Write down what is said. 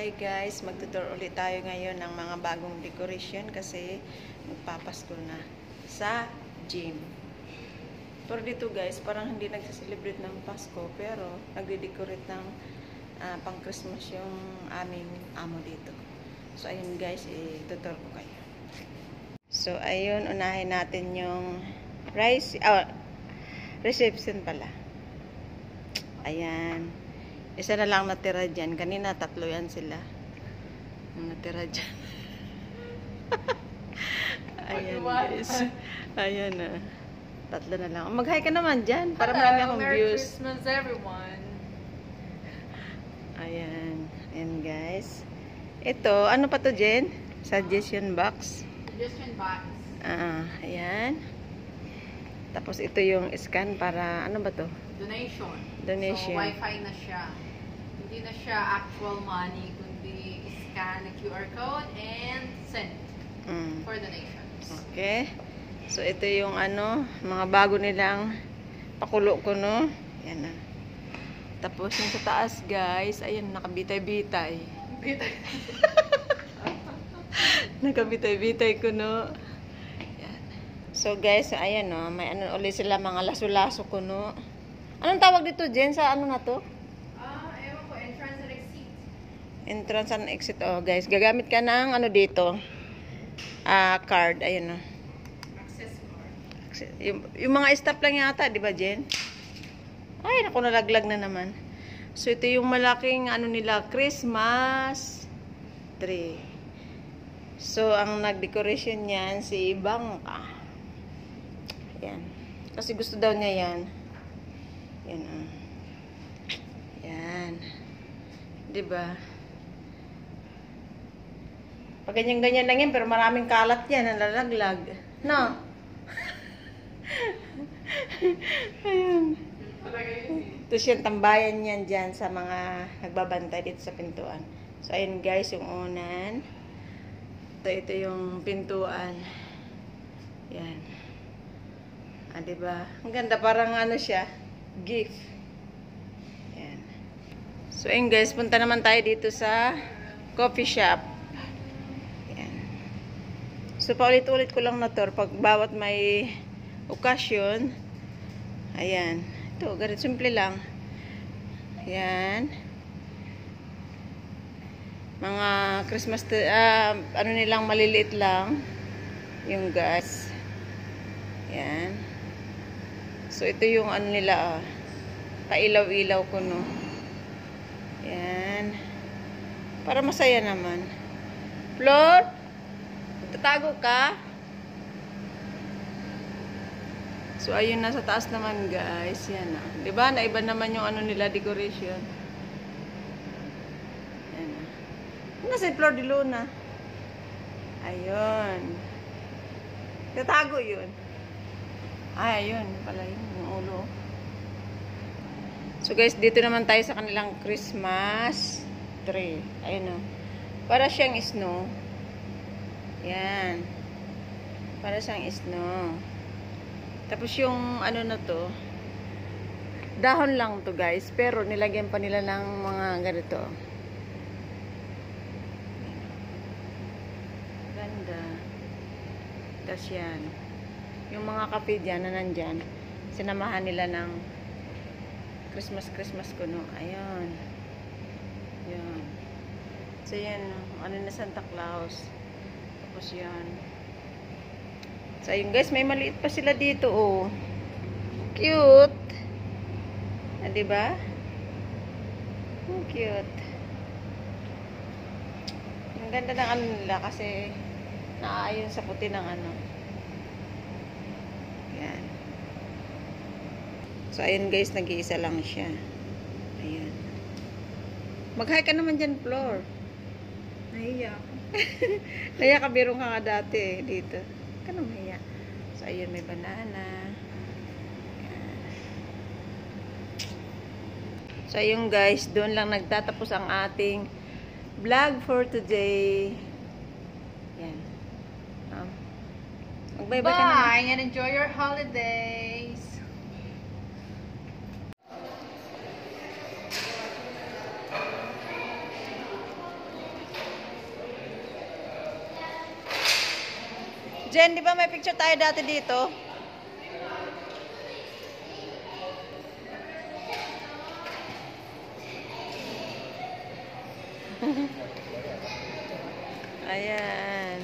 Hi guys, magtutur ulit tayo ngayon ng mga bagong decoration kasi magpapasko na sa gym. Pero dito guys, parang hindi nagsiselebrate ng Pasko pero nagde-decorate ng pang Christmas yung aming amo dito. So ayun guys, itutur ko kayo. So ayun, unahin natin yung reception pala. Ayan. Isa na lang natira dyan. Kanina, tatlo yan sila. Natira dyan. Ayan, guys. Ayan na. Tatlo na lang. Mag-hi ka naman dyan. Para marami akong views. Merry Christmas, everyone. Ayan. Ayan, guys. Ito, ano pa to, Jen? Suggestion box. Suggestion box. Ayan. Tapos, ito yung scan para, ano ba to? Donation. Donation. So, Wi-Fi na siya. Hindi na siya actual money, kundi scan a QR code and send for donations. Okay. So, ito yung ano, mga bago nilang pakulo ko, no? Yan na. Tapos, yung sa taas, guys, ayun, nakabitay-bitay. Bitay. Nakabitay-bitay ko, no? Yan. So, guys, ayan, no? May ano ulit sila, mga laso-laso ko, no? Anong tawag dito, Jen? Sa ano na to? Ewan ko, entrance and exit. Entrance and exit. Oh, guys, gagamit ka ng ano dito? Card. Ayun, no? Access card. Yung mga stop lang yata, di ba, Jen? Ay, naku, nalaglag na naman. So, ito yung malaking, ano nila, Christmas tree. So, ang nag-decoration niyan, si Bangka. Yan. Kasi gusto daw niya yan. Yan, Yan. Diba? Pag ganyan-ganyan lang yan, pero maraming kalat yan, nalalaglag. No? Ayun. Ito siya, tambayan yan dyan sa mga nagbabantay dito sa pintuan. So, ayun guys, yung unan. Ito yung pintuan. Yan. Diba? Ang ganda, parang ano siya, gift. Yan. So, ayun guys, punta naman tayo dito sa coffee shop. Yan. So, paulit-ulit ko lang na to pag bawat may okasyon. Ayan. Ito, ganito, simple lang. Yan. Mga Christmas, ano nilang maliliit lang. Yung gas. Yan. So, ito yung ano nila, pailaw-ilaw ko, no. Yan. Para masaya naman. Flor? Tatago ka? So, ayun, nasa taas naman, guys. Yan, diba? Naiba naman yung ano nila, decoration. Yan, nasa Flor de Luna. Ayun. Tatago yun. Ay, ayun. Pala yun. Yung ulo. So, guys, dito naman tayo sa kanilang Christmas tree. Ayun, o. Para siyang snow. Yan. Para siyang snow. Tapos yung ano na to, dahon lang to, guys. Pero nilagyan pa nila ng mga ganito. Ganda. Tapos yan. Yung mga kape dyan na nandyan, sinamahan nila ng Christmas kuno. Ayun. Yan. So, yan. Ano na Santa Claus. Tapos yan. So, ayun guys, may maliit pa sila dito, oh. Cute. Diba? Cute. Ang ganda ng ano nila kasi naayon sa puti ng ano. Yan. So, ayun guys, nag-iisa lang siya. Ayan. Mag-hi ka naman dyan, Flor. Nahiya. Nahiya ka, birong ka nga dati dito. Ka na mahiya. So, ayun, may banana. Ayan. So, ayun guys, doon lang nagtatapos ang ating vlog for today. Yan. Mag-bye-bye ka na. Bye and enjoy your holidays. Jen, di ba may picture tayo dati dito? Ayan.